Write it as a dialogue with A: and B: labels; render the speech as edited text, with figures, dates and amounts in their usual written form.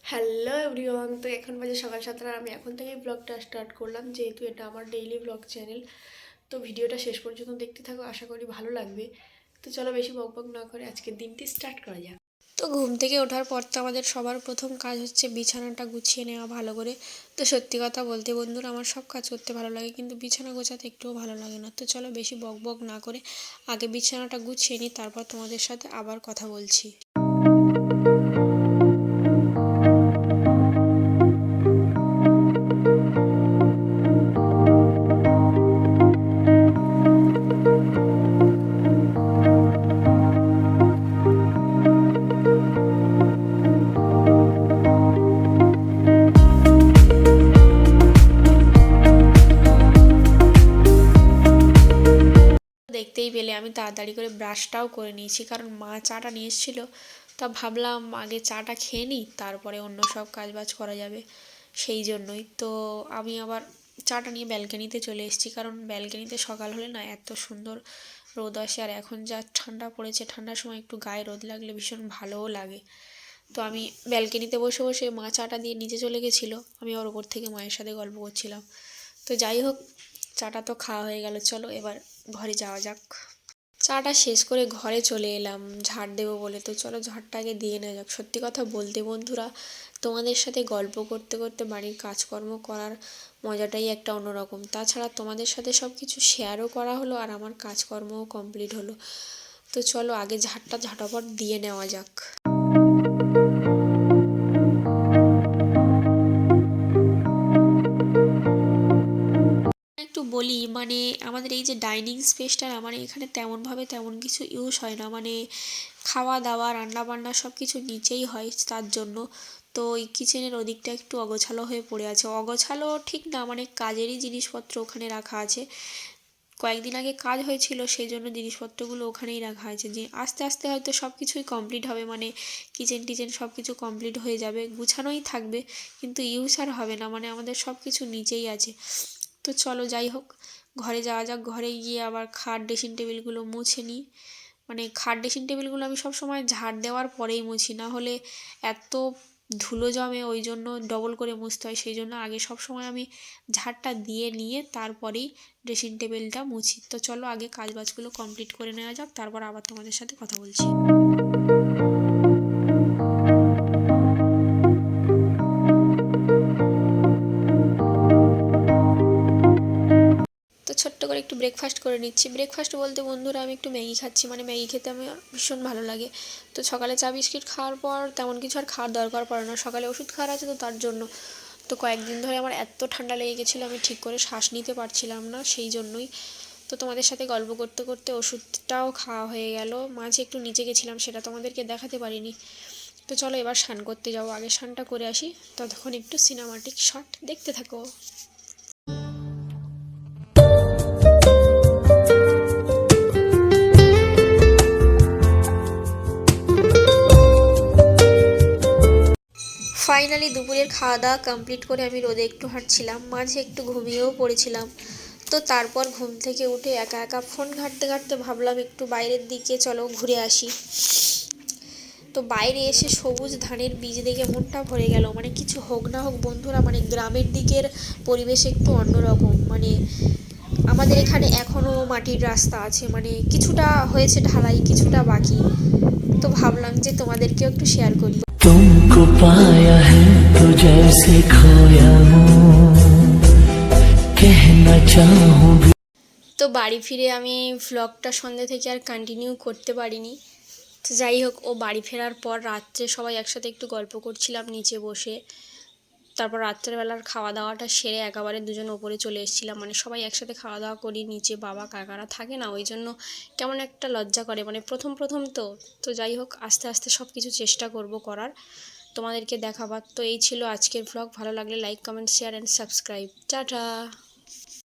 A: Hello everyone, তো এখন বাজে সকাল 7টা। আমি এখন থেকেই ব্লগটা স্টার্ট করলাম, যেহেতু এটা আমার ডেইলি ব্লগ চ্যানেল। তো ভিডিওটা শেষ পর্যন্ত দেখতে থাকো, আশা করি ভালো লাগবে। তো চলো বেশি বকবক না করে আজকের দিনটি স্টার্ট করা যাক। তো ঘুম থেকে ওঠার পর তো আমাদের সবার প্রথম কাজ হচ্ছে বিছানাটা গুছিয়ে নেওয়া ভালো করে। তো সত্যি কথা বলতে বন্ধুরা, আমার সব কাজ করতে ভালো লাগে, কিন্তু বিছানা গোছাতে একটুও ভালো লাগে না। তো চলো বেশি বকবক না করে আগে বিছানাটা গুছিয়ে নিই, তারপর তোমাদের সাথে আবার কথা বলছি। দেখতেই পেলে আমি তাড়াতাড়ি করে ব্রাশটাও করে নিয়েছি, কারণ মা চাটা নিয়ে এসেছিলো। তা ভাবলাম আগে চাটা খেয়ে নিই, তারপরে অন্য সব কাজবাজ করা যাবে, সেই জন্যই। তো আমি আবার চাটা নিয়ে ব্যালকনিতে চলে এসেছি, কারণ ব্যালকনিতে সকাল হলে না এত সুন্দর রোদ আসে, আর এখন যা ঠান্ডা পড়েছে, ঠান্ডার সময় একটু গায়ে রোদ লাগলে ভীষণ ভালোও লাগে। তো আমি ব্যালকনিতে বসে বসে মা চাটা দিয়ে নিচে চলে গেছিলো, আমি ওর ওপর থেকে মায়ের সাথে গল্প করছিলাম। তো যাই হোক, চাটা তো খাওয়া হয়ে গেল, চলো এবার ঘরে যাওয়া যাক। চাটা শেষ করে ঘরে চলে এলাম ঝাড় দেবো বলে। তো চলো ঝাড়টাকে দিয়ে নেওয়া যাক। সত্যি কথা বলতে বন্ধুরা, তোমাদের সাথে গল্প করতে করতে বাড়ির কাজকর্ম করার মজাটাই একটা অন্যরকম। তাছাড়া তোমাদের সাথে সব কিছু শেয়ারও করা হলো, আর আমার কাজকর্মও কমপ্লিট হলো। তো চলো আগে ঝাড়টা ঝাঁটাপট দিয়ে নেওয়া যাক। একটু বলি, মানে আমাদের এই যে ডাইনিং স্পেসটা না, মানে এখানে তেমনভাবে তেমন কিছু ইউজ হয় না, মানে খাওয়া দাওয়া রান্না বান্না সব কিছু নিচেই হয়, তার জন্য তো এই কিচেনের ওদিকটা একটু অগোছালো হয়ে পড়ে আছে। অগোছালো ঠিক না, মানে কাজেরই জিনিসপত্র ওখানে রাখা আছে। কয়েকদিন আগে কাজ হয়েছিল, সেই জন্য জিনিসপত্রগুলো ওখানেই রাখা আছে। যে আস্তে আস্তে হয়তো সব কিছুই কমপ্লিট হবে, মানে কিচেন টিচেন সব কিছু কমপ্লিট হয়ে যাবে, গুছানোই থাকবে, কিন্তু ইউজ আর হবে না, মানে আমাদের সব কিছু নিচেই আছে। তো চলো যাই হোক, ঘরে যাওয়া যাক। ঘরে গিয়ে আবার খাট ড্রেসিং টেবিলগুলো মুছে নিই। মানে খাট ড্রেসিং টেবিলগুলো আমি সব সময় ঝাড় দেওয়ার পরেই মুছি, না হলে এত ধুলো জমে, ওই জন্য ডবল করে মুছতে হয়। সেই জন্য আগে সব সময় আমি ঝাড়টা দিয়ে নিয়ে তারপরেই ড্রেসিং টেবিলটা মুছি। তো চলো আগে কাজবাজগুলো কমপ্লিট করে নেওয়া যাক, তারপর আবার তোমাদের সাথে কথা বলছি। তো ছোট্ট করে একটু ব্রেকফাস্ট করে নিচ্ছি। ব্রেকফাস্ট বলতে বন্ধুরা, আমি একটু ম্যাগি খাচ্ছি, মানে ম্যাগি খেতে আমি ভীষণ ভালো লাগে। তো সকালে চা বিস্কিট খাওয়ার পর তেমন কিছু আর খাওয়ার দরকার পড়ে না, সকালে ওষুধ খাওয়ার আছে তো তার জন্য। তো কয়েকদিন ধরে আমার এত ঠান্ডা লেগে গেছিলো, আমি ঠিক করে শ্বাস নিতে পারছিলাম না, সেই জন্যই। তো তোমাদের সাথে গল্প করতে করতে ওষুধটাও খাওয়া হয়ে গেল। মাঝে একটু নিচে গেছিলাম, সেটা তোমাদেরকে দেখাতে পারিনি। তো চলো এবার স্নান করতে যাবো, আগে স্নানটা করে আসি, ততক্ষণ একটু সিনেমাটিক শট দেখতে থাকো। ফাইনালি দুপুরের খাওয়া দাওয়া কমপ্লিট করে আমি রোদে একটু হাঁটছিলাম, মাঝে একটু ঘুমিয়েও পড়েছিলাম। তো তারপর ঘুম থেকে উঠে একা একা ফোন ঘাঁটতে ঘাঁটতে ভাবলাম একটু বাইরের দিকে চলো ঘুরে আসি। তো বাইরে এসে সবুজ ধানের বীজ দেখে মনটা ভরে গেল। মানে কিছু হোক না হোক বন্ধুরা, মানে গ্রামের দিকের পরিবেশ একটু অন্যরকম। মানে আমাদের এখানে এখনও মাটির রাস্তা আছে, মানে কিছুটা হয়েছে ঢালাই, কিছুটা বাকি। তো ভাবলাম যে তোমাদেরকেও একটু শেয়ার করি।
B: तुमको पाया है तो जैसे खोया हूँ कहना चाहूँ।
A: তো বাড়ি ফিরে আমি ভ্লগটা সন্ধ্যে থেকে আর কন্টিনিউ করতে পারিনি। তো যাই হোক, ও বাড়ি ফেরার পর রাত্রে সবাই একসাথে একটু গল্প করছিলাম নিচে বসে। তারপর রাত্রেবেলার খাওয়া দাওয়াটা সেরে একেবারে দুজন ওপরে চলে এসেছিলাম, মানে সবাই একসাথে খাওয়া দাওয়া করি। নিচে বাবা কাকারা থাকে না, ওই জন্য কেমন একটা লজ্জা করে, মানে প্রথম প্রথম তো। তো যাই হোক, আস্তে আস্তে সব কিছু চেষ্টা করব করার, তোমাদেরকে দেখাবার। তো এই ছিল আজকের ভ্লগ। ভালো লাগলে like comment share and subscribe. Tata.